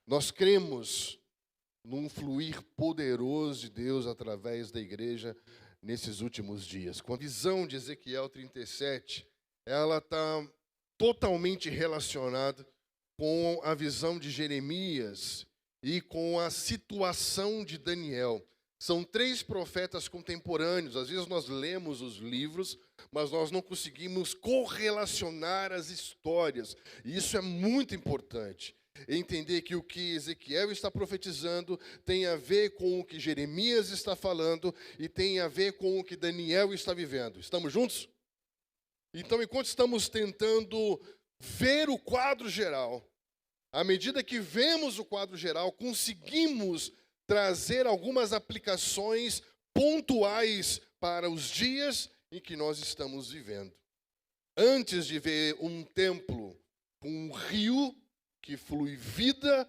Nós cremos num fluir poderoso de Deus através da igreja nesses últimos dias. Com a visão de Ezequiel 37, ela está totalmente relacionada com a visão de Jeremias e com a situação de Daniel. São três profetas contemporâneos. Às vezes nós lemos os livros, mas nós não conseguimos correlacionar as histórias. E isso é muito importante. Entender que o que Ezequiel está profetizando tem a ver com o que Jeremias está falando e tem a ver com o que Daniel está vivendo. Estamos juntos? Então, enquanto estamos tentando ver o quadro geral, à medida que vemos o quadro geral, conseguimos trazer algumas aplicações pontuais para os dias em que nós estamos vivendo. Antes de ver um templo com um rio que flui vida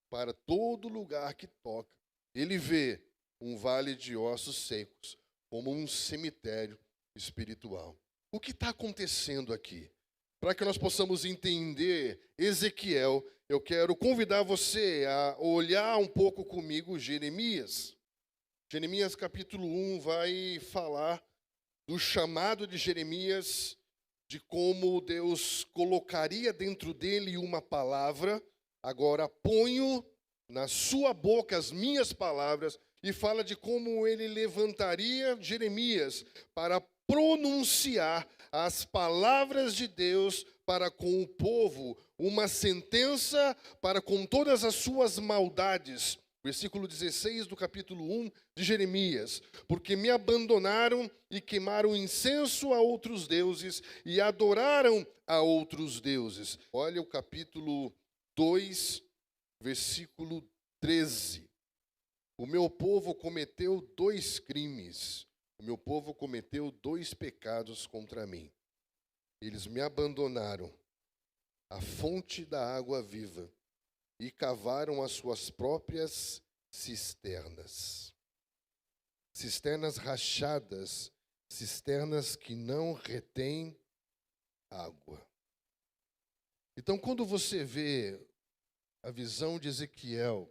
para todo lugar que toca, ele vê um vale de ossos secos como um cemitério espiritual. O que está acontecendo aqui? Para que nós possamos entender Ezequiel, eu quero convidar você a olhar um pouco comigo Jeremias. Jeremias capítulo 1 vai falar do chamado de Jeremias, de como Deus colocaria dentro dele uma palavra. Agora ponho na sua boca as minhas palavras, e fala de como ele levantaria Jeremias para pronunciar as palavras de Deus para com o povo, uma sentença para com todas as suas maldades. Versículo 16 do capítulo 1 de Jeremias. Porque me abandonaram e queimaram incenso a outros deuses e adoraram a outros deuses. Olha o capítulo 2, versículo 13. O meu povo cometeu 2 crimes. O meu povo cometeu 2 pecados contra mim. Eles me abandonaram, a fonte da água viva, e cavaram as suas próprias cisternas. Cisternas rachadas, cisternas que não retêm água. Então, quando você vê a visão de Ezequiel,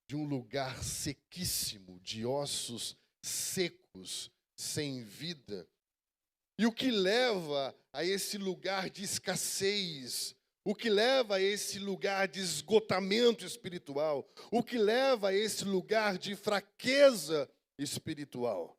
de um lugar sequíssimo, de ossos secos, sem vida, e o que leva a esse lugar de escassez, o que leva a esse lugar de esgotamento espiritual, o que leva a esse lugar de fraqueza espiritual.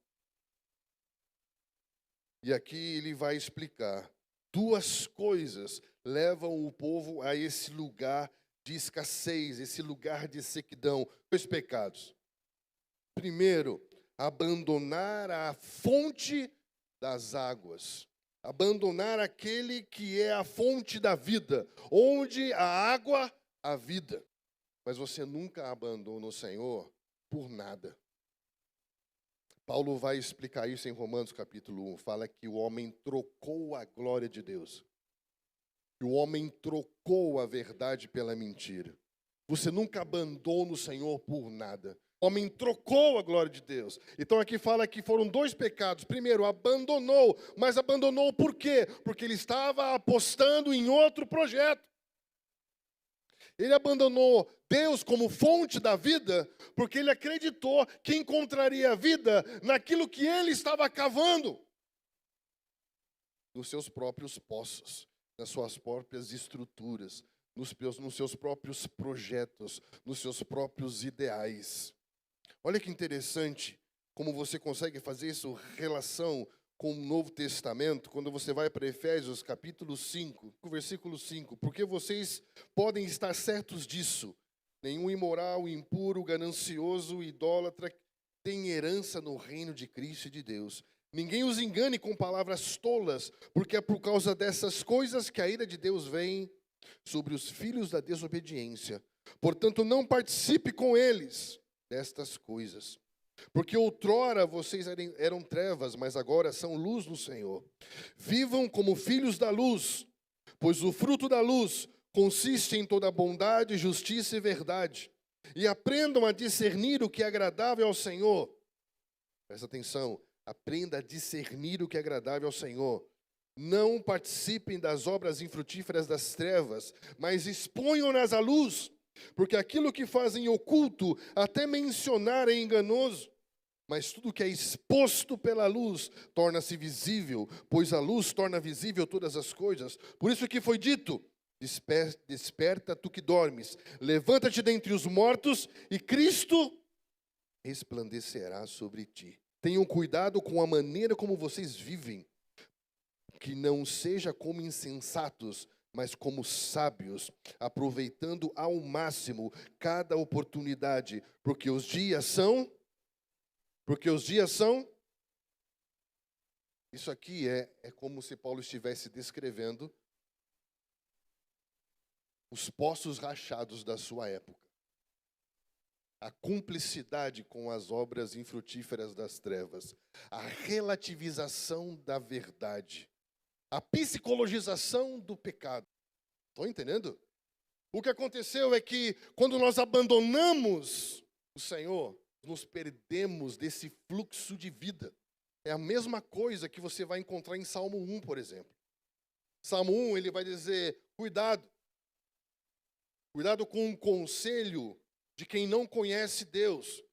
E aqui ele vai explicar 2 coisas levam o povo a esse lugar de escassez, esse lugar de sequidão, 2 pecados. Primeiro, abandonar a fonte das águas. Abandonar aquele que é a fonte da vida, onde a água, a vida. Mas você nunca abandona o Senhor por nada. Paulo vai explicar isso em Romanos capítulo 1. Fala que o homem trocou a glória de Deus. Que o homem trocou a verdade pela mentira. Você nunca abandona o Senhor por nada. O homem trocou a glória de Deus. Então aqui fala que foram 2 pecados. Primeiro, abandonou. Mas abandonou por quê? Porque ele estava apostando em outro projeto. Ele abandonou Deus como fonte da vida, porque ele acreditou que encontraria vida naquilo que ele estava cavando. Nos seus próprios poços, nas suas próprias estruturas, nos seus próprios projetos, nos seus próprios ideais. Olha que interessante como você consegue fazer isso relação com o Novo Testamento, quando você vai para Efésios capítulo 5, versículo 5. Porque vocês podem estar certos disso. Nenhum imoral, impuro, ganancioso, idólatra tem herança no reino de Cristo e de Deus. Ninguém os engane com palavras tolas, porque é por causa dessas coisas que a ira de Deus vem sobre os filhos da desobediência. Portanto, não participe com eles destas coisas. Porque outrora vocês eram trevas, mas agora são luz no Senhor. Vivam como filhos da luz, pois o fruto da luz consiste em toda bondade, justiça e verdade. E aprendam a discernir o que é agradável ao Senhor. Presta atenção, aprenda a discernir o que é agradável ao Senhor. Não participem das obras infrutíferas das trevas, mas exponham-nas à luz. Porque aquilo que fazem oculto, até mencionar é enganoso. Mas tudo que é exposto pela luz torna-se visível, pois a luz torna visível todas as coisas. Por isso que foi dito: desperta tu que dormes, levanta-te dentre os mortos e Cristo resplandecerá sobre ti. Tenham cuidado com a maneira como vocês vivem, que não seja como insensatos, mas como sábios, aproveitando ao máximo cada oportunidade, porque os dias são. Isso aqui é como se Paulo estivesse descrevendo os poços rachados da sua época. A cumplicidade com as obras infrutíferas das trevas, a relativização da verdade, a psicologização do pecado. Estão entendendo? O que aconteceu é que quando nós abandonamos o Senhor, nos perdemos desse fluxo de vida. É a mesma coisa que você vai encontrar em Salmo 1, por exemplo. Salmo 1, ele vai dizer: cuidado. Cuidado com o conselho de quem não conhece Deus.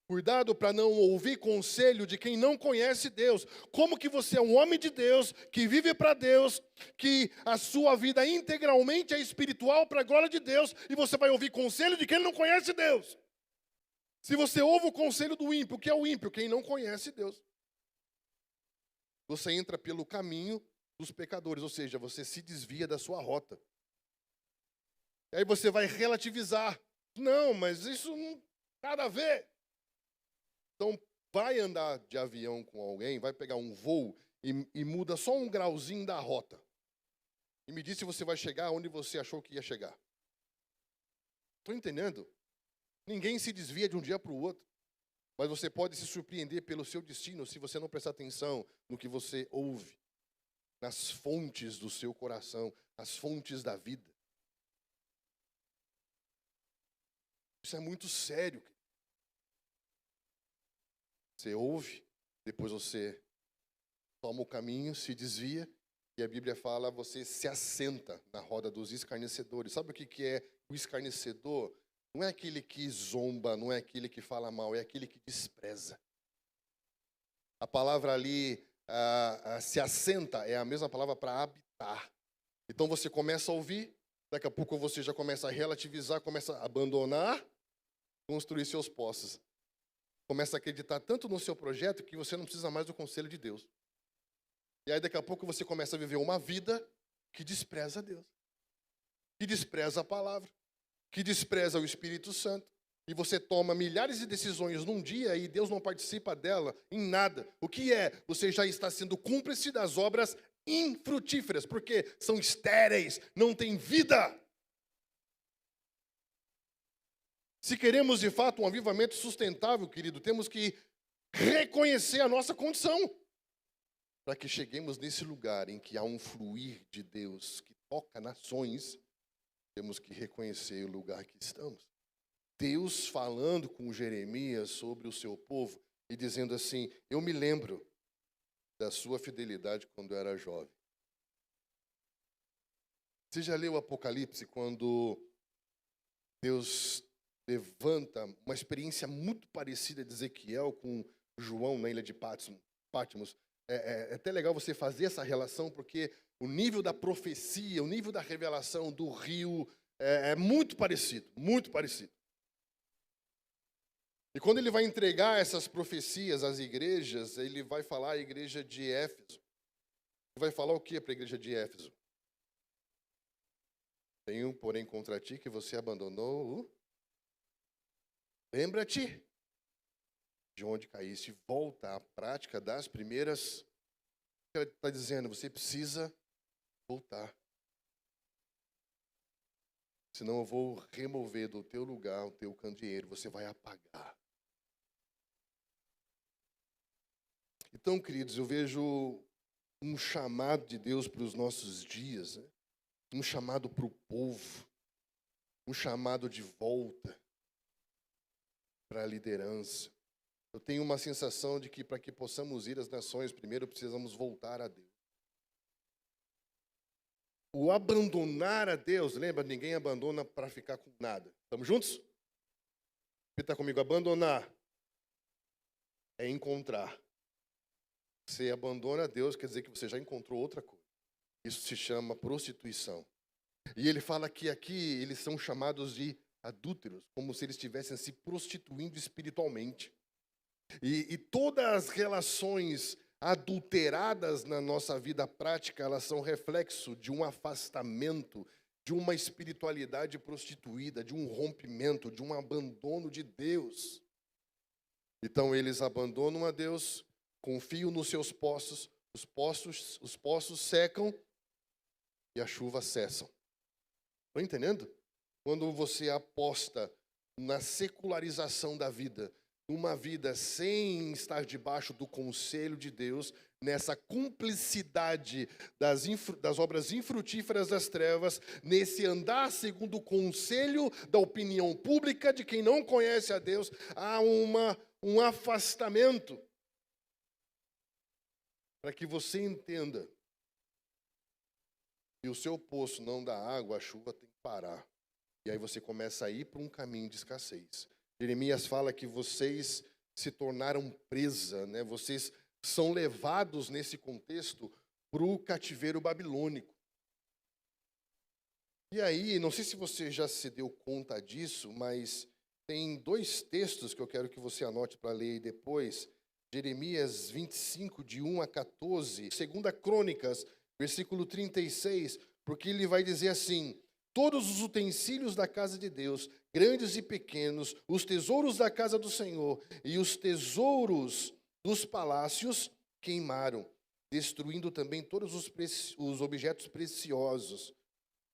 Cuidado para não ouvir conselho de quem não conhece Deus. Como que você é um homem de Deus, que vive para Deus, que a sua vida integralmente é espiritual para a glória de Deus, e você vai ouvir conselho de quem não conhece Deus? Se você ouve o conselho do ímpio, o que é o ímpio? Quem não conhece Deus. Você entra pelo caminho dos pecadores, ou seja, você se desvia da sua rota. E aí você vai relativizar. Não, mas isso não tem nada a ver. Então, vai andar de avião com alguém, vai pegar um voo e muda só um grauzinho da rota. E me diz se você vai chegar onde você achou que ia chegar. Estou entendendo? Ninguém se desvia de um dia para o outro. Mas você pode se surpreender pelo seu destino se você não prestar atenção no que você ouve, nas fontes do seu coração, as fontes da vida. Isso é muito sério. Você ouve, depois você toma o caminho, se desvia, e a Bíblia fala, você se assenta na roda dos escarnecedores. Sabe o que é o escarnecedor? Não é aquele que zomba, não é aquele que fala mal, é aquele que despreza. A palavra ali, se assenta, é a mesma palavra para habitar. Então você começa a ouvir, daqui a pouco você já começa a relativizar, começa a abandonar, construir seus posses. Começa a acreditar tanto no seu projeto que você não precisa mais do conselho de Deus. E aí daqui a pouco você começa a viver uma vida que despreza a Deus, que despreza a palavra, que despreza o Espírito Santo. E você toma milhares de decisões num dia e Deus não participa dela em nada. O que é? Você já está sendo cúmplice das obras infrutíferas, porque são estéreis, não têm vida. Se queremos de fato um avivamento sustentável, querido, temos que reconhecer a nossa condição. Para que cheguemos nesse lugar em que há um fluir de Deus que toca nações, temos que reconhecer o lugar que estamos. Deus falando com Jeremias sobre o seu povo e dizendo assim: eu me lembro da sua fidelidade quando eu era jovem. Você já leu o Apocalipse quando Deus levanta uma experiência muito parecida de Ezequiel com João na ilha de Patmos? É até legal você fazer essa relação, porque o nível da profecia, o nível da revelação do rio é muito parecido, muito parecido. E quando ele vai entregar essas profecias às igrejas, ele vai falar à igreja de Éfeso. Ele vai falar o que para a igreja de Éfeso? Tenho, porém, contra ti que você abandonou o... Lembra-te de onde caíste, volta à prática das primeiras. Ele está dizendo, você precisa voltar. Senão eu vou remover do teu lugar o teu candeeiro, você vai apagar. Então, queridos, eu vejo um chamado de Deus para os nossos dias, né? Um chamado para o povo, um chamado de volta para a liderança. Eu tenho uma sensação de que para que possamos ir às nações, primeiro precisamos voltar a Deus. O abandonar a Deus, lembra, ninguém abandona para ficar com nada. Estamos juntos? Repita comigo, abandonar é encontrar. Você abandona Deus, quer dizer que você já encontrou outra coisa. Isso se chama prostituição. E ele fala que aqui eles são chamados de adúlteros, como se eles estivessem se prostituindo espiritualmente. E todas as relações adulteradas na nossa vida prática, elas são reflexo de um afastamento, de uma espiritualidade prostituída, de um rompimento, de um abandono de Deus. Então eles abandonam a Deus, confiam nos seus poços, os poços secam e as chuvas cessam. Estão entendendo? Quando você aposta na secularização da vida, numa vida sem estar debaixo do conselho de Deus, nessa cumplicidade das obras infrutíferas das trevas, nesse andar segundo o conselho da opinião pública de quem não conhece a Deus, há um afastamento. Para que você entenda que o seu poço não dá água, a chuva tem que parar. E aí você começa a ir para um caminho de escassez. Jeremias fala que vocês se tornaram presa, né? Vocês são levados nesse contexto para o cativeiro babilônico. E aí, não sei se você já se deu conta disso, mas tem 2 textos que eu quero que você anote para ler depois. Jeremias 25, de 1 a 14, 2 Crônicas, versículo 36, porque ele vai dizer assim: todos os utensílios da casa de Deus, grandes e pequenos, os tesouros da casa do Senhor e os tesouros dos palácios queimaram, destruindo também todos os objetos preciosos.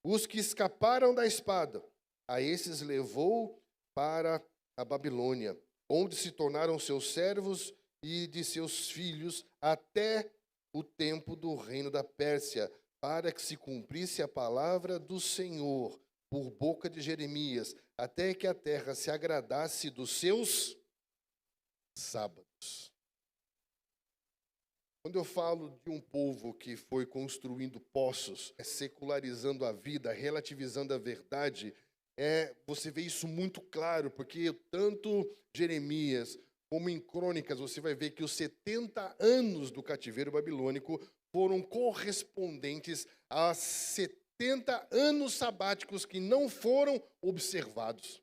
Os que escaparam da espada, a esses levou para a Babilônia, onde se tornaram seus servos e de seus filhos até o tempo do reino da Pérsia, para que se cumprisse a palavra do Senhor por boca de Jeremias, até que a terra se agradasse dos seus sábados. Quando eu falo de um povo que foi construindo poços, secularizando a vida, relativizando a verdade, você vê isso muito claro, porque tanto Jeremias como em Crônicas, você vai ver que os 70 anos do cativeiro babilônico foram correspondentes a 70 anos sabáticos que não foram observados.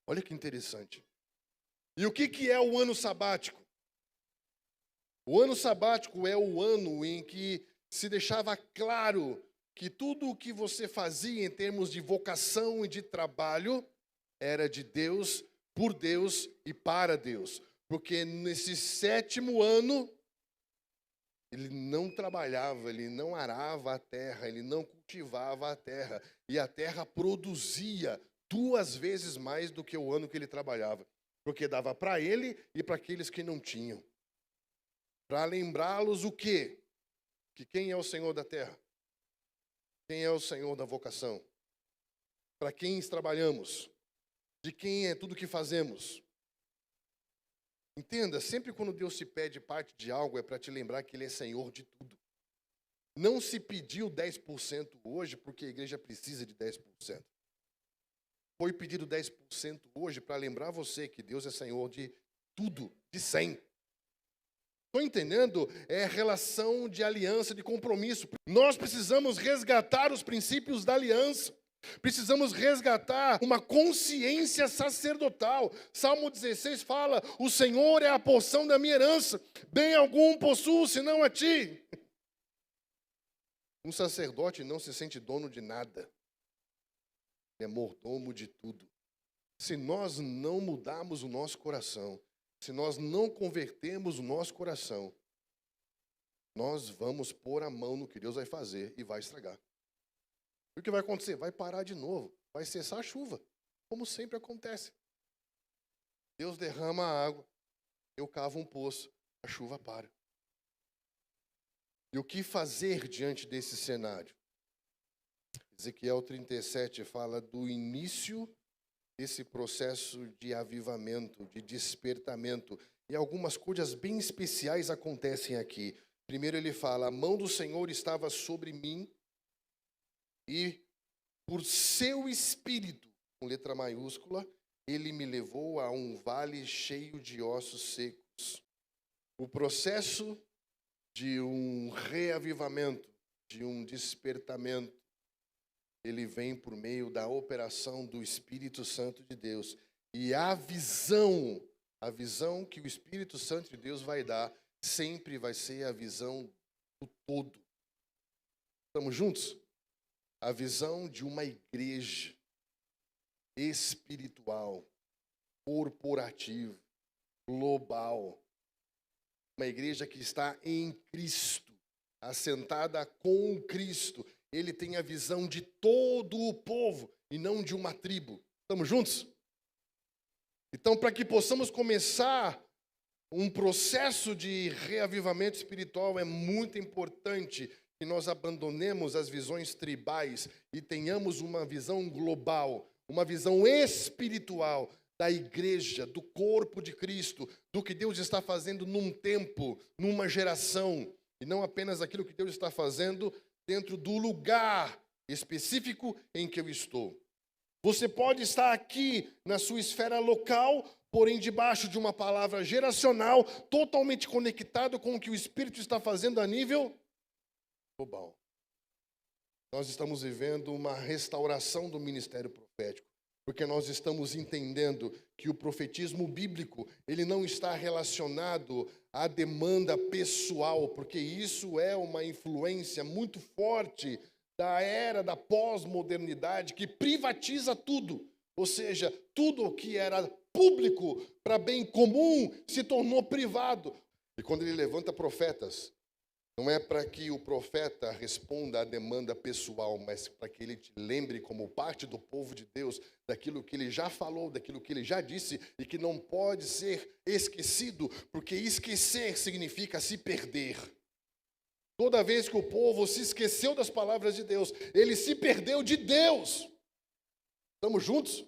Olha que interessante. E o que é o ano sabático? O ano sabático é o ano em que se deixava claro que tudo o que você fazia em termos de vocação e de trabalho era de Deus, por Deus e para Deus. Porque nesse 7º ano, ele não trabalhava, ele não arava a terra, ele não cultivava a terra. E a terra produzia 2 vezes mais do que o ano que ele trabalhava. Porque dava para ele e para aqueles que não tinham. Para lembrá-los o quê? Que quem é o Senhor da terra? Quem é o Senhor da vocação? Para quem trabalhamos? De quem é tudo que fazemos? Entenda, sempre quando Deus te pede parte de algo, é para te lembrar que Ele é Senhor de tudo. Não se pediu 10% hoje porque a igreja precisa de 10%. Foi pedido 10% hoje para lembrar você que Deus é Senhor de tudo, de 100%. Estão entendendo? É relação de aliança, de compromisso. Nós precisamos resgatar os princípios da aliança. Precisamos resgatar uma consciência sacerdotal. Salmo 16 fala: o Senhor é a porção da minha herança. Bem algum possuo, senão a ti. Um sacerdote não se sente dono de nada. É mordomo de tudo. Se nós não mudarmos o nosso coração, se nós não convertermos o nosso coração, nós vamos pôr a mão no que Deus vai fazer e vai estragar. E o que vai acontecer? Vai parar de novo. Vai cessar a chuva, como sempre acontece. Deus derrama a água, eu cavo um poço, a chuva para. E o que fazer diante desse cenário? Ezequiel 37 fala do início desse processo de avivamento, de despertamento. E algumas coisas bem especiais acontecem aqui. Primeiro ele fala: a mão do Senhor estava sobre mim, e por seu espírito com letra maiúscula, ele me levou a um vale cheio de ossos secos. O processo de um reavivamento, de um despertamento, ele vem por meio da operação do Espírito Santo de Deus. E a visão que o Espírito Santo de Deus vai dar, sempre vai ser a visão do todo. Estamos juntos? A visão de uma igreja espiritual, corporativa, global. Uma igreja que está em Cristo, assentada com Cristo. Ele tem a visão de todo o povo e não de uma tribo. Estamos juntos? Então, para que possamos começar um processo de reavivamento espiritual, é muito importante que nós abandonemos as visões tribais e tenhamos uma visão global, uma visão espiritual da igreja, do corpo de Cristo, do que Deus está fazendo num tempo, numa geração, e não apenas aquilo que Deus está fazendo dentro do lugar específico em que eu estou. Você pode estar aqui na sua esfera local, porém debaixo de uma palavra geracional, totalmente conectado com o que o Espírito está fazendo a nível global. Nós estamos vivendo uma restauração do ministério profético, porque nós estamos entendendo que o profetismo bíblico, ele não está relacionado à demanda pessoal, porque isso é uma influência muito forte da era da pós-modernidade, que privatiza tudo. Ou seja, tudo o que era público para bem comum se tornou privado. E quando ele levanta profetas, não é para que o profeta responda à demanda pessoal, mas para que ele te lembre como parte do povo de Deus, daquilo que ele já falou, daquilo que ele já disse, e que não pode ser esquecido, porque esquecer significa se perder. Toda vez que o povo se esqueceu das palavras de Deus, ele se perdeu de Deus. Estamos juntos?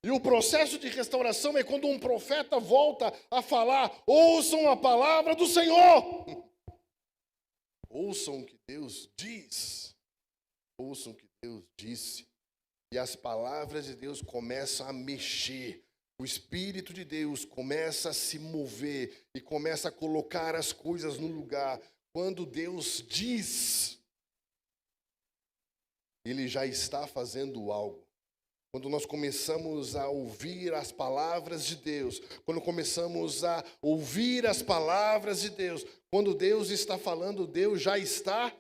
E o processo de restauração é quando um profeta volta a falar: ouçam a palavra do Senhor. Ouçam o que Deus diz. Ouçam o que Deus disse. E as palavras de Deus começam a mexer. O Espírito de Deus começa a se mover e começa a colocar as coisas no lugar. Quando Deus diz, Ele já está fazendo algo. Quando nós começamos a ouvir as palavras de Deus, quando começamos a ouvir as palavras de Deus, quando Deus está falando, Deus já está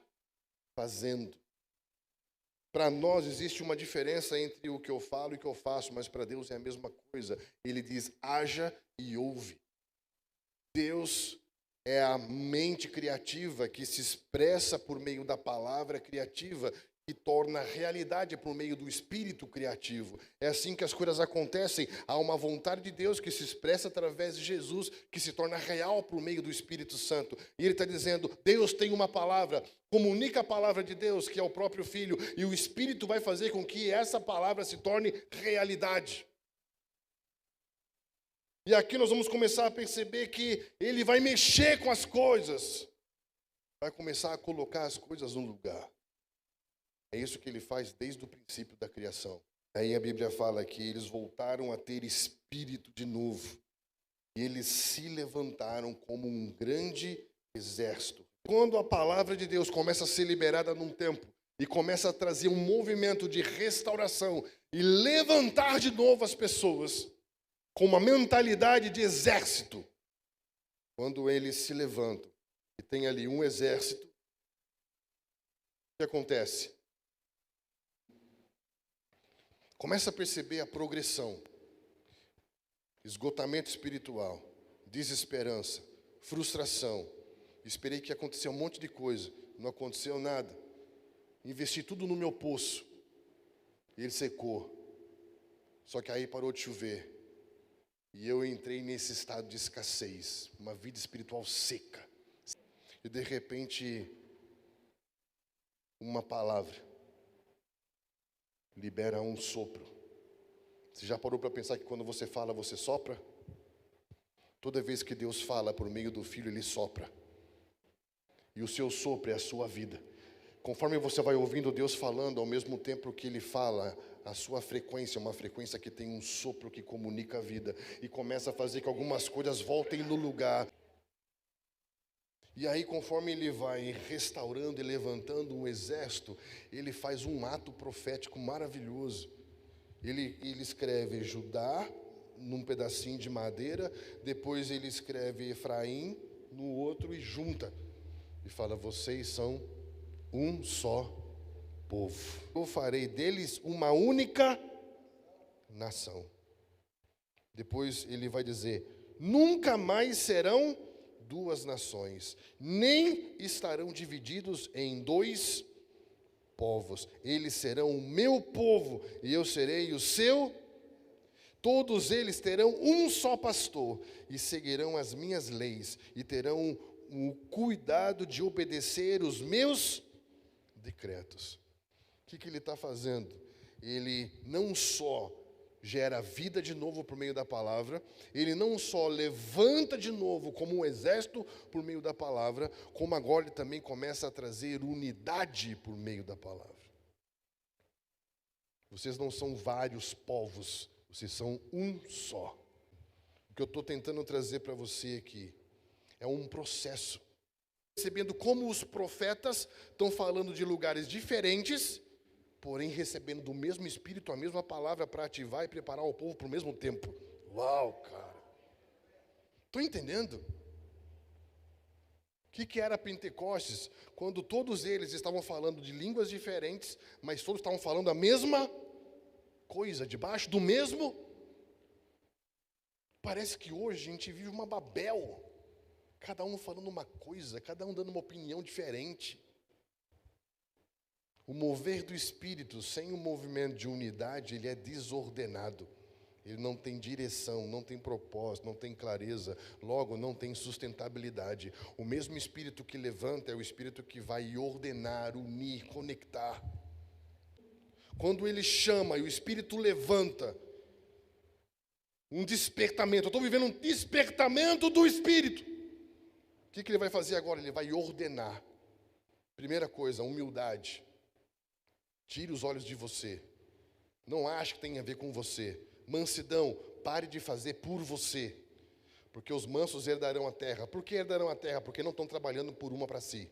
fazendo. Para nós existe uma diferença entre o que eu falo e o que eu faço, mas para Deus é a mesma coisa. Ele diz: haja e ouve. Deus é a mente criativa que se expressa por meio da palavra criativa, que torna realidade por meio do espírito criativo. É assim que as coisas acontecem. Há uma vontade de Deus que se expressa através de Jesus, que se torna real por meio do Espírito Santo. E ele está dizendo: Deus tem uma palavra, comunica a palavra de Deus, que é o próprio Filho, e o Espírito vai fazer com que essa palavra se torne realidade. E aqui nós vamos começar a perceber que ele vai mexer com as coisas, vai começar a colocar as coisas no lugar. É isso que ele faz desde o princípio da criação. Aí a Bíblia fala que eles voltaram a ter espírito de novo. E eles se levantaram como um grande exército. Quando a palavra de Deus começa a ser liberada num tempo e começa a trazer um movimento de restauração e levantar de novo as pessoas com uma mentalidade de exército, quando eles se levantam e tem ali um exército, o que acontece? Começa a perceber a progressão. Esgotamento espiritual, desesperança, frustração. Esperei que acontecesse um monte de coisa, não aconteceu nada. Investi tudo no meu poço e ele secou. Só que aí parou de chover. E eu entrei nesse estado de escassez, uma vida espiritual seca. E de repente, uma palavra libera um sopro. Você já parou para pensar que quando você fala, você sopra? Toda vez que Deus fala por meio do Filho, Ele sopra. E o seu sopro é a sua vida. Conforme você vai ouvindo Deus falando, ao mesmo tempo que Ele fala, a sua frequência é uma frequência que tem um sopro que comunica a vida e começa a fazer que algumas coisas voltem no lugar. E aí, conforme Ele vai restaurando e levantando um exército, Ele faz um ato profético maravilhoso. Ele escreve Judá num pedacinho de madeira, depois ele escreve Efraim no outro e junta. E fala, vocês são um só povo. Eu farei deles uma única nação. Depois ele vai dizer, nunca mais serão duas nações, nem estarão divididos em dois povos. Eles serão o meu povo e eu serei o seu. Todos eles terão um só pastor e seguirão as minhas leis e terão o cuidado de obedecer os meus decretos. O que ele está fazendo? Ele não só gera vida de novo por meio da palavra, ele não só levanta de novo como um exército por meio da palavra, como agora ele também começa a trazer unidade por meio da palavra. Vocês não são vários povos, vocês são um só. O que eu estou tentando trazer para você aqui é um processo. Percebendo como os profetas estão falando de lugares diferentes, porém recebendo do mesmo Espírito a mesma palavra para ativar e preparar o povo para o mesmo tempo. Uau, cara! Estão entendendo? O que era Pentecostes? Quando todos eles estavam falando de línguas diferentes, mas todos estavam falando a mesma coisa, debaixo do mesmo. Parece que hoje a gente vive uma Babel, cada um falando uma coisa, cada um dando uma opinião diferente. O mover do Espírito, sem um movimento de unidade, ele é desordenado. Ele não tem direção, não tem propósito, não tem clareza, logo não tem sustentabilidade. O mesmo Espírito que levanta é o Espírito que vai ordenar, unir, conectar. Quando ele chama e o Espírito levanta, um despertamento, eu estou vivendo um despertamento do Espírito. O que ele vai fazer agora? Ele vai ordenar. Primeira coisa, humildade. Tire os olhos de você. Não ache que tem a ver com você. Mansidão, pare de fazer por você. Porque os mansos herdarão a terra. Por que herdarão a terra? Porque não estão trabalhando por uma para si.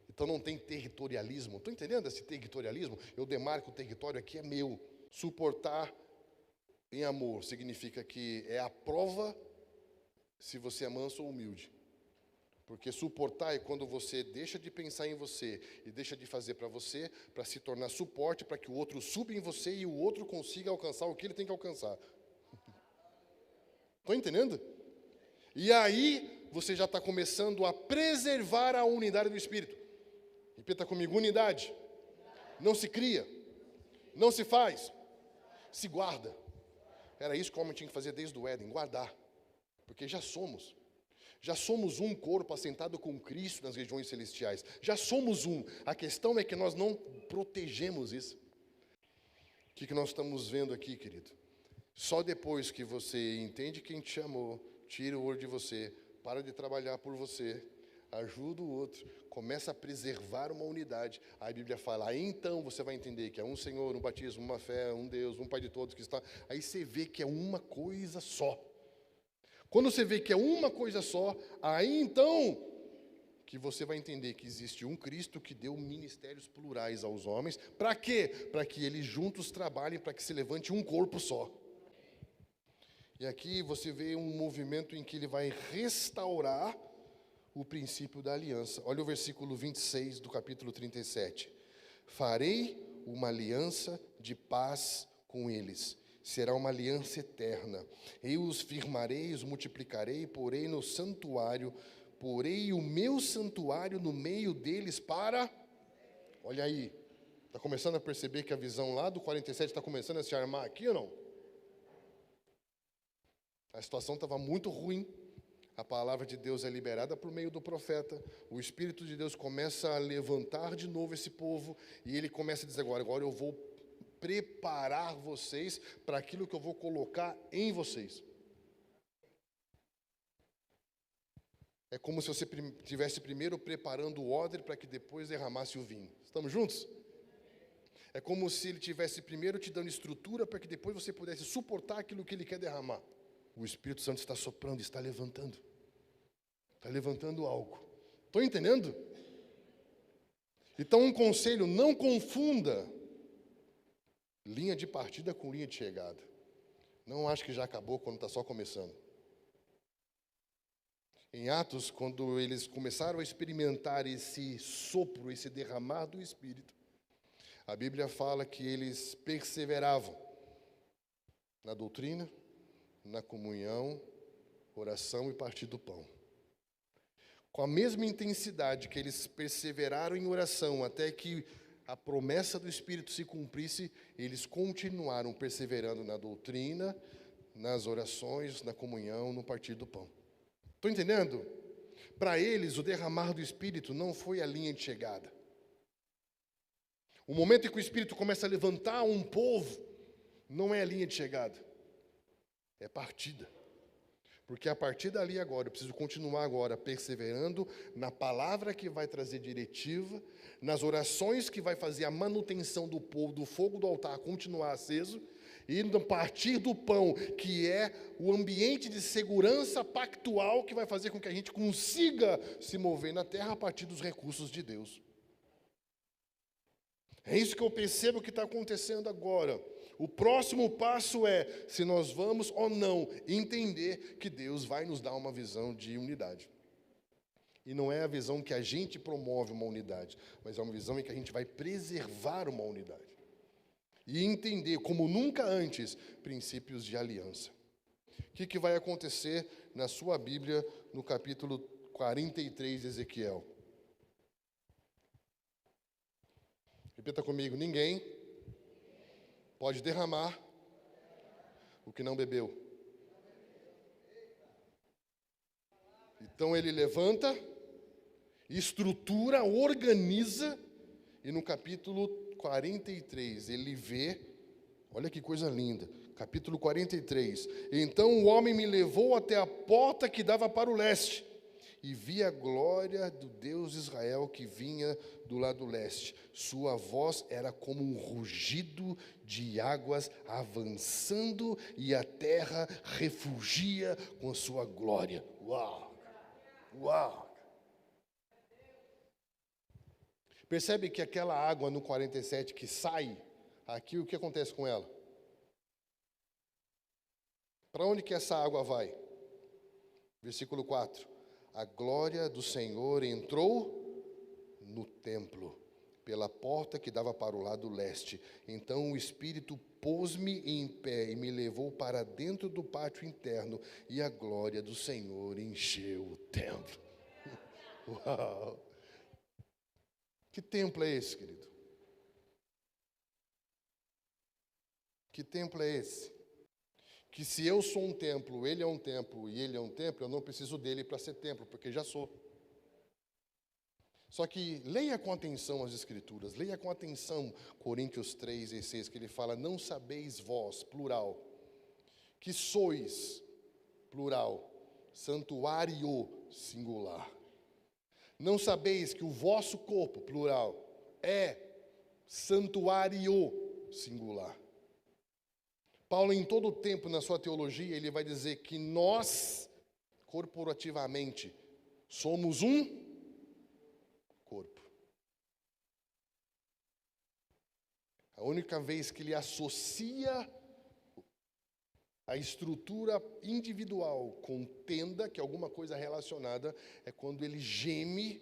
Então não tem territorialismo. Estão entendendo esse territorialismo? Eu demarco o território aqui é meu. Suportar em amor significa que é a prova se você é manso ou humilde. Porque suportar é quando você deixa de pensar em você e deixa de fazer para se tornar suporte, para que o outro suba em você e o outro consiga alcançar o que ele tem que alcançar. Estão entendendo? E aí você já está começando a preservar a unidade do Espírito. Repita comigo, unidade. Não se cria, não se faz, se guarda. Era isso que o homem tinha que fazer desde o Éden, guardar. Porque já somos um corpo assentado com Cristo nas regiões celestiais. Já somos um. A questão é que nós não protegemos isso. O que nós estamos vendo aqui, querido? Só depois que você entende quem te chamou, tira o olho de você, para de trabalhar por você, ajuda o outro, começa a preservar uma unidade. Aí a Bíblia fala, aí então você vai entender que é um Senhor, um batismo, uma fé, um Deus, um Pai de todos que está. Aí você vê que é uma coisa só. Quando você vê que é uma coisa só, aí então que você vai entender que existe um Cristo que deu ministérios plurais aos homens. Para quê? Para que eles juntos trabalhem, para que se levante um corpo só. E aqui você vê um movimento em que ele vai restaurar o princípio da aliança. Olha o versículo 26 do capítulo 37. Farei uma aliança de paz com eles. Será uma aliança eterna. Eu os firmarei, os multiplicarei, porei no santuário, porei o meu santuário no meio deles para... Olha aí, está começando a perceber que a visão lá do 47 está começando a se armar aqui ou não? A situação estava muito ruim. A palavra de Deus é liberada por meio do profeta. O Espírito de Deus começa a levantar de novo esse povo. E ele começa a dizer agora eu vou preparar vocês para aquilo que eu vou colocar em vocês. É como se você estivesse primeiro preparando o odre para que depois derramasse o vinho. Estamos juntos? É como se ele tivesse primeiro te dando estrutura para que depois você pudesse suportar aquilo que ele quer derramar. O Espírito Santo está soprando, está levantando. Está levantando algo. Estão entendendo? Então, um conselho: não confunda linha de partida com linha de chegada. Não acho que já acabou quando está só começando. Em Atos, quando eles começaram a experimentar esse sopro, esse derramar do Espírito, a Bíblia fala que eles perseveravam na doutrina, na comunhão, oração e partir do pão. Com a mesma intensidade que eles perseveraram em oração até que a promessa do Espírito se cumprisse, eles continuaram perseverando na doutrina, nas orações, na comunhão, no partir do pão. Estão entendendo? Para eles, o derramar do Espírito não foi a linha de chegada. O momento em que o Espírito começa a levantar um povo, não é a linha de chegada, é partida. Porque a partir dali agora, eu preciso continuar agora perseverando na palavra que vai trazer diretiva, nas orações que vai fazer a manutenção do povo, do fogo do altar continuar aceso, e no partir do pão, que é o ambiente de segurança pactual que vai fazer com que a gente consiga se mover na terra a partir dos recursos de Deus. É isso que eu percebo que está acontecendo agora. O próximo passo é se nós vamos ou não entender que Deus vai nos dar uma visão de unidade. E não é a visão que a gente promove uma unidade, mas é uma visão em que a gente vai preservar uma unidade. E entender, como nunca antes, princípios de aliança. O que vai acontecer na sua Bíblia, no capítulo 43 de Ezequiel? Repita comigo: ninguém pode derramar o que não bebeu. Então ele levanta, estrutura, organiza, e no capítulo 43 ele vê, olha que coisa linda, capítulo 43. Então o homem me levou até a porta que dava para o leste, e vi a glória do Deus de Israel que vinha do lado leste. Sua voz era como um rugido de águas avançando, e a terra refugia com sua glória. Uau! Uau! Percebe que aquela água no 47 que sai, aqui o que acontece com ela? Para onde que essa água vai? Versículo 4. A glória do Senhor entrou no templo, pela porta que dava para o lado leste. Então o Espírito pôs-me em pé e me levou para dentro do pátio interno, e a glória do Senhor encheu o templo. Uau! Que templo é esse, querido? Que templo é esse? Que se eu sou um templo, ele é um templo e ele é um templo, eu não preciso dele para ser templo, porque já sou. Só que leia com atenção as Escrituras, leia com atenção Coríntios 3 e 6, que ele fala: não sabeis vós, plural, que sois, plural, santuário, singular. Não sabeis que o vosso corpo, plural, é santuário, singular. Paulo, em todo o tempo, na sua teologia, ele vai dizer que nós, corporativamente, somos um corpo. A única vez que ele associa a estrutura individual com tenda, que é alguma coisa relacionada, é quando ele geme,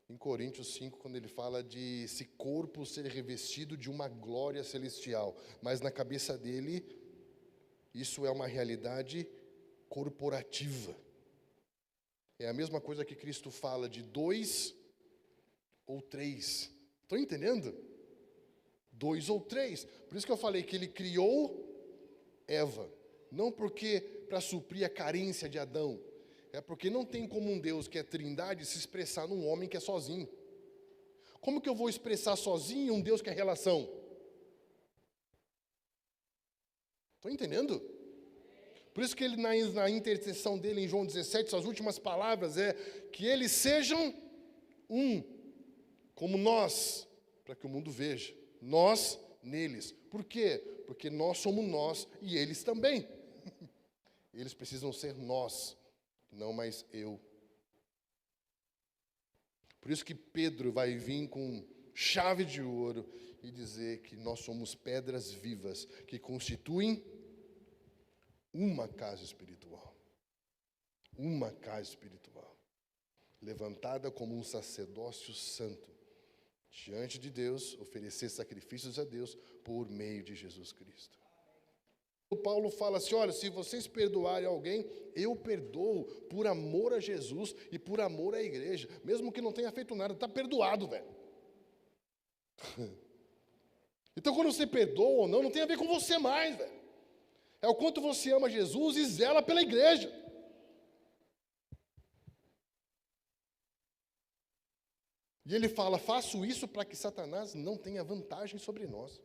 em Coríntios 5, quando ele fala de esse corpo ser revestido de uma glória celestial. Mas na cabeça dele, isso é uma realidade corporativa. É a mesma coisa que Cristo fala de 2 ou 3. Estão entendendo? 2 ou 3. Por isso que eu falei que ele criou Eva, não porque para suprir a carência de Adão, é porque não tem como um Deus que é trindade se expressar num homem que é sozinho. Como que eu vou expressar sozinho um Deus que é relação? Estão entendendo? Por isso que ele, na intercessão dele, em João 17, suas últimas palavras é que eles sejam um, como nós, para que o mundo veja. Nós neles. Por quê? Porque nós somos nós e eles também. Eles precisam ser nós, não mais eu. Por isso que Pedro vai vir com chave de ouro e dizer que nós somos pedras vivas que constituem uma casa espiritual. Uma casa espiritual. Levantada como um sacerdócio santo. Diante de Deus, oferecer sacrifícios a Deus por meio de Jesus Cristo. O Paulo fala assim, olha, se vocês perdoarem alguém, eu perdoo por amor a Jesus e por amor à igreja. Mesmo que não tenha feito nada, está perdoado, velho. Então, quando você perdoa ou não tem a ver com você mais, velho. É o quanto você ama Jesus e zela pela igreja. E ele fala, faço isso para que Satanás não tenha vantagem sobre nós.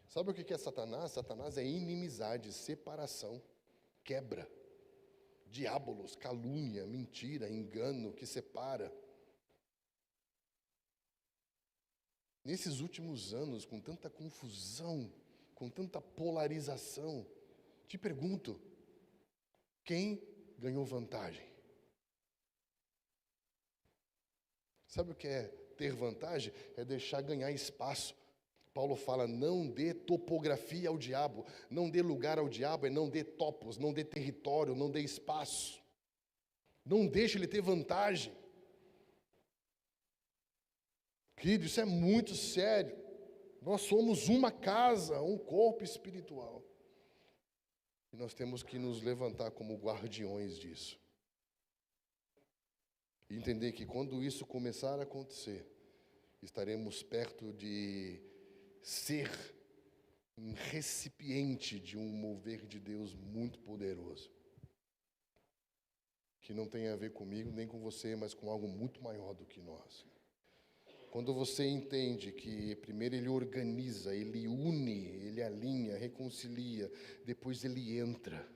Sabe o que é Satanás? Satanás é inimizade, separação, quebra, diabolos, calúnia, mentira, engano que separa. Nesses últimos anos, com tanta confusão, com tanta polarização, te pergunto, quem ganhou vantagem? Sabe o que é ter vantagem? É deixar ganhar espaço. Paulo fala, não dê topografia ao diabo, não dê lugar ao diabo, não dê topos, não dê território, não dê espaço. Não deixe ele ter vantagem. Querido, isso é muito sério. Nós somos uma casa, um corpo espiritual. E nós temos que nos levantar como guardiões disso. E entender que quando isso começar a acontecer, estaremos perto de ser um recipiente de um mover de Deus muito poderoso. Que não tem a ver comigo nem com você, mas com algo muito maior do que nós. Quando você entende que primeiro ele organiza, ele une, ele alinha, reconcilia, depois ele entra,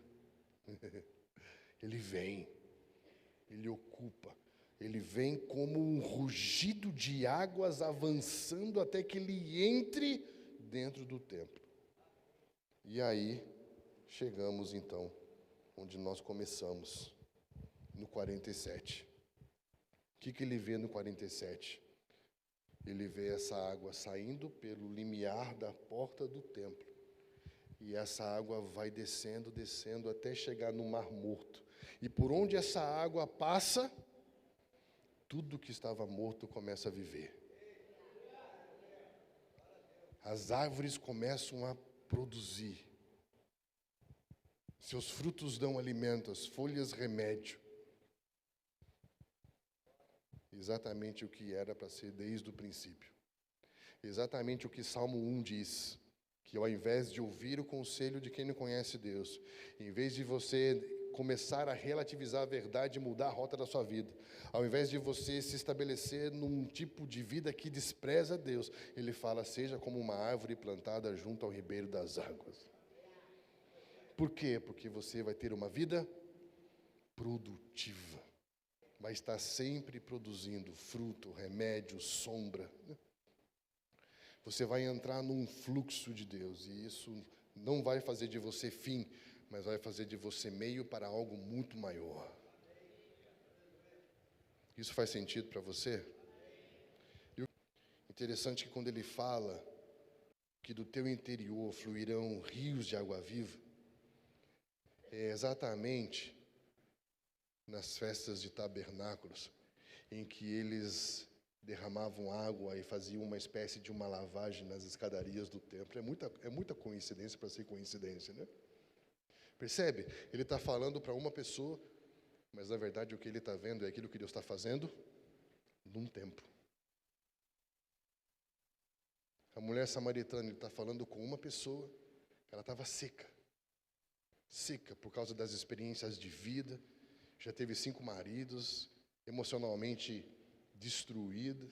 ele vem, ele ocupa, ele vem como um rugido de águas avançando até que ele entre dentro do templo. E aí chegamos então onde nós começamos, no 47. O que ele vê no 47? Ele vê essa água saindo pelo limiar da porta do templo. E essa água vai descendo, descendo, até chegar no Mar Morto. E por onde essa água passa, tudo que estava morto começa a viver. As árvores começam a produzir. Seus frutos dão alimento, as folhas remédio. Exatamente o que era para ser desde o princípio. Exatamente o que Salmo 1 diz, que ao invés de ouvir o conselho de quem não conhece Deus, em vez de você começar a relativizar a verdade e mudar a rota da sua vida, ao invés de você se estabelecer num tipo de vida que despreza Deus, ele fala, seja como uma árvore plantada junto ao ribeiro das águas. Por quê? Porque você vai ter uma vida produtiva. Vai estar sempre produzindo fruto, remédio, sombra. Você vai entrar num fluxo de Deus, e isso não vai fazer de você fim, mas vai fazer de você meio para algo muito maior. Isso faz sentido para você? E o interessante é que quando ele fala que do teu interior fluirão rios de água viva, é exatamente nas festas de tabernáculos, em que eles derramavam água e faziam uma espécie de uma lavagem nas escadarias do templo. É muita coincidência para ser coincidência, né? Percebe? Ele está falando para uma pessoa, mas na verdade o que ele está vendo é aquilo que Deus está fazendo num templo. A mulher samaritana, ele está falando com uma pessoa, ela estava seca por causa das experiências de vida, já teve 5 maridos, emocionalmente destruída,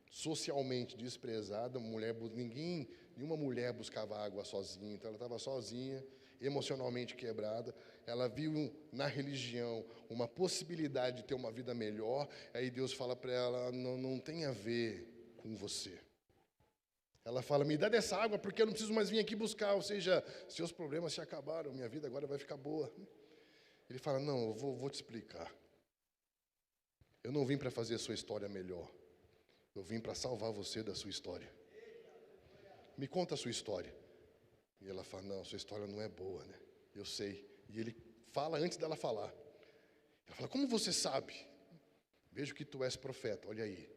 socialmente desprezada, nenhuma mulher buscava água sozinha, então ela estava sozinha, emocionalmente quebrada, ela viu na religião uma possibilidade de ter uma vida melhor, aí Deus fala para ela, não tem a ver com você. Ela fala, me dá dessa água porque eu não preciso mais vir aqui buscar, ou seja, seus problemas se acabaram, minha vida agora vai ficar boa. Ele fala, não, eu vou te explicar. Eu não vim para fazer a sua história melhor, eu vim para salvar você da sua história. Me conta a sua história. E ela fala, não, sua história não é boa, né? Eu sei. E ele fala antes dela falar. Ela fala, como você sabe? Vejo que tu és profeta, olha aí.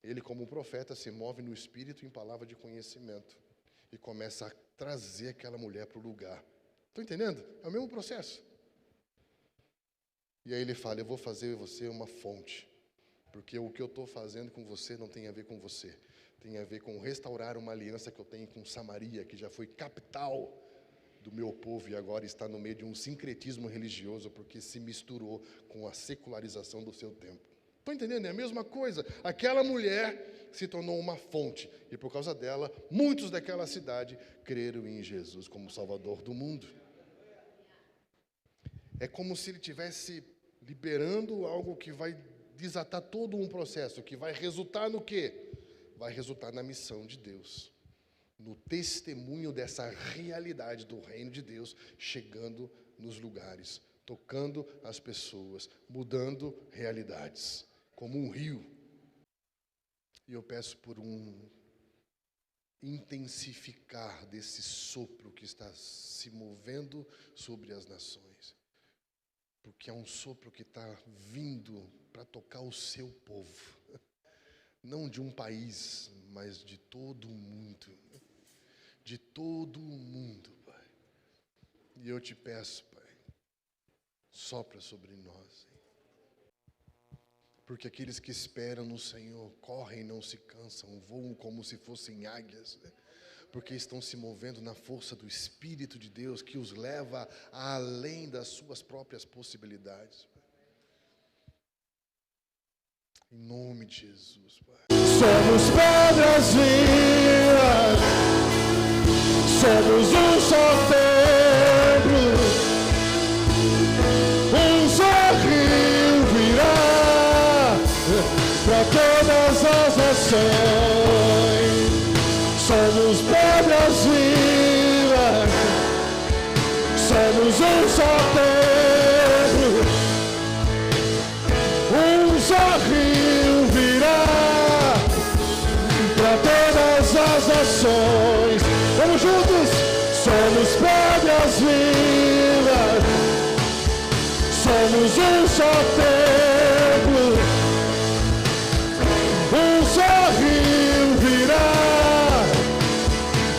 Ele, como profeta, se move no espírito em palavra de conhecimento. E começa a trazer aquela mulher para o lugar. Estão entendendo? É o mesmo processo. E aí ele fala, eu vou fazer você uma fonte. Porque o que eu estou fazendo com você não tem a ver com você. Tem a ver com restaurar uma aliança que eu tenho com Samaria, que já foi capital do meu povo e agora está no meio de um sincretismo religioso, porque se misturou com a secularização do seu tempo. Estão entendendo? É a mesma coisa. Aquela mulher se tornou uma fonte. E por causa dela, muitos daquela cidade creram em Jesus como Salvador do mundo. É como se ele estivesse liberando algo que vai desatar todo um processo, que vai resultar no quê? Vai resultar na missão de Deus. No testemunho dessa realidade do reino de Deus, chegando nos lugares, tocando as pessoas, mudando realidades, como um rio. E eu peço por um intensificar desse sopro que está se movendo sobre as nações. Porque é um sopro que está vindo para tocar o seu povo. Não de um país, mas de todo o mundo. De todo o mundo, Pai. E eu te peço, Pai, sopra sobre nós. Porque aqueles que esperam no Senhor correm e não se cansam, voam como se fossem águias, né? Porque estão se movendo na força do Espírito de Deus, que os leva além das suas próprias possibilidades. Em nome de Jesus, Pai. Somos pedras vivas, somos um só templo, um só rio virá para todas as nações. Somos pedras vivas, somos um só templo, um só rio virá para todas as nações. Vamos juntos! Somos pedras vivas, somos um só templo, um só rio virá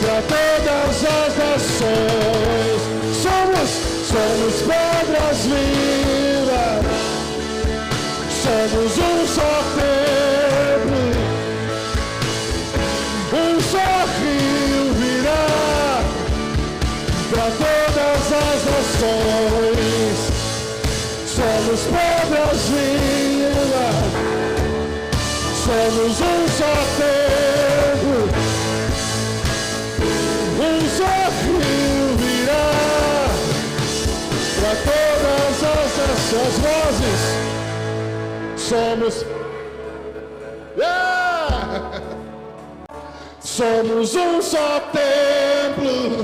para todas as nações. Somos pedras vivas, somos um só templo, um só rio virá para todas as nações. Somos pedras vivas, somos um só templo, um só rio virá para todas as nações. Vozes. Somos somos um só templo,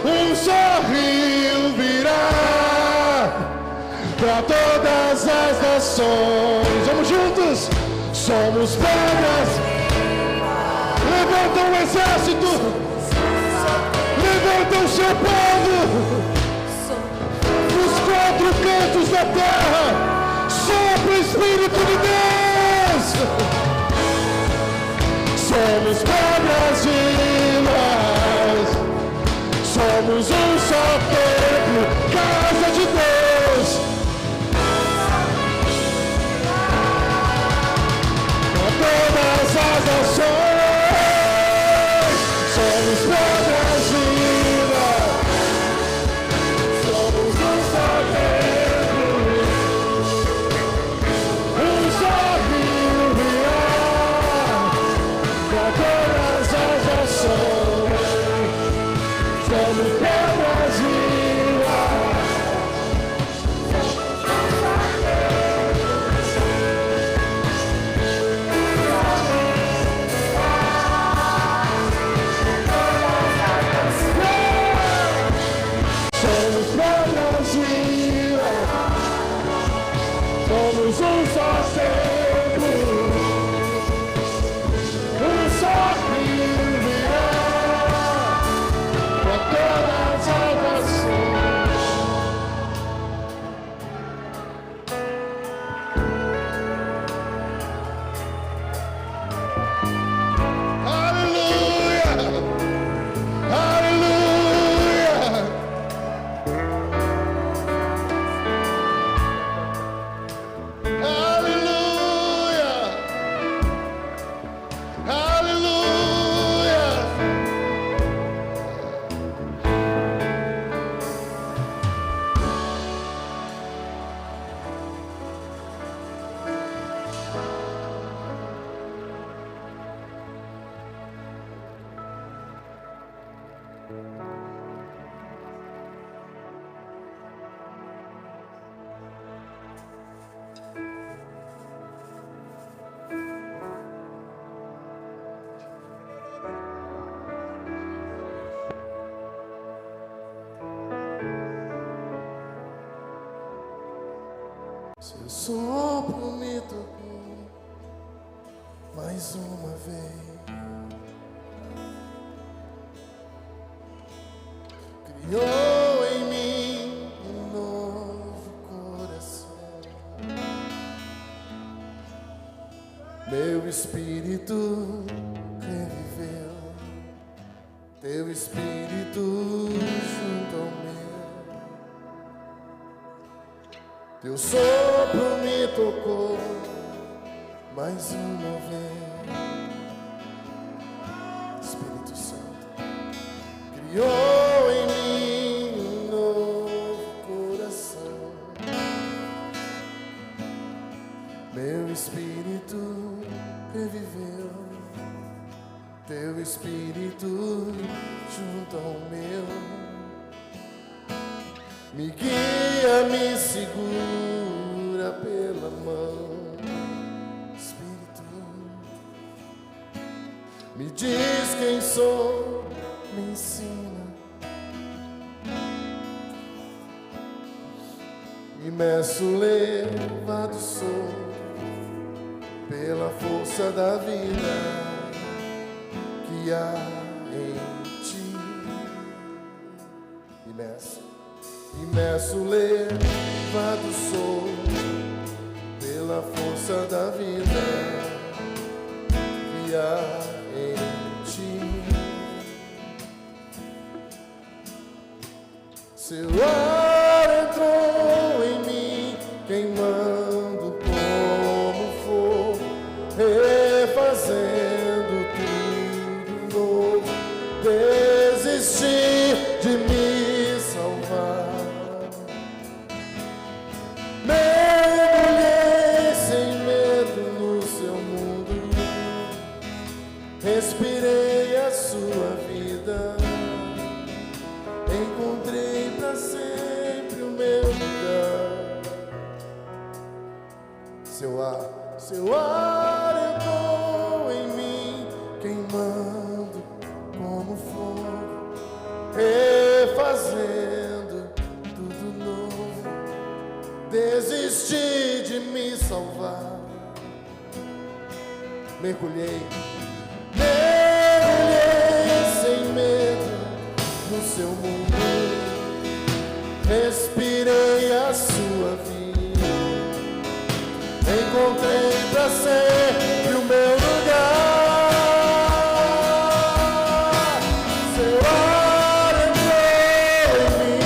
um só rio virá para todas as nações. Vamos juntos! Somos pedras. Levanta um exército, levanta o seu povo nos quatro cantos da terra. Sopra o Espírito de Deus. Somos pedras vivas, somos um só templo, casa de Deus. Para todas as nações, somos pedras vivas, somos um só templo, um só rio virá para todas as nações. Seu sopro me tocou mais uma vez, criou em mim um novo coração. Meu espírito reviveu, teu espírito junto ao meu. Teu sopro me tocou mais uma vez. Espírito Santo criou em mim um novo coração. Meu espírito reviveu, teu espírito junto ao meu. Me guia, me segura pela mão, Espírito. Me diz quem sou, me ensina. Imerso, levado sou pela força da vida que há em ti. Imerso, levado sou pela força da vida que há em ti. Seu ar entrou em mim, queimando como fogo, refazendo tudo novo. Desisti de me salvar. Mergulhei sem medo no seu mundo, respirei a sua vida, encontrei pra sempre o meu lugar. Seu ar entrou em mim, queimando como fogo, refazendo tudo novo. Desisti de me salvar. Mergulhei sem medo no seu mundo, respirei a sua vida, encontrei pra sempre o meu lugar. Seu ar entrou em mim,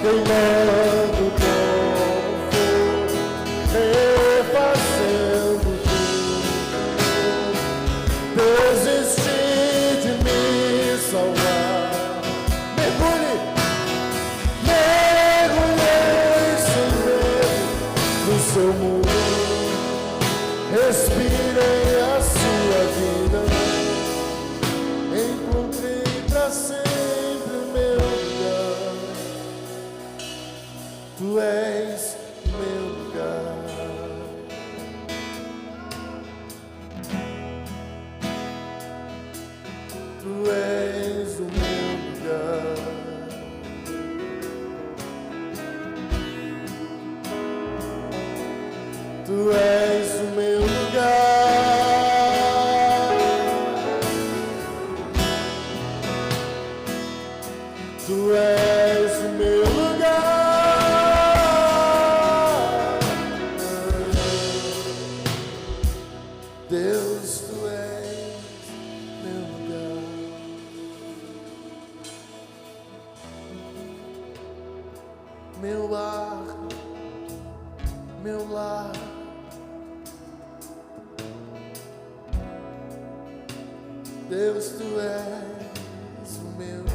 queimando como fogo, refazendo tudo. Desisti de me salvar. Mergulhei sem medo no seu mundo, respirei Deus, tu és meu lugar. Meu lar, meu lar. Deus, tu és o meu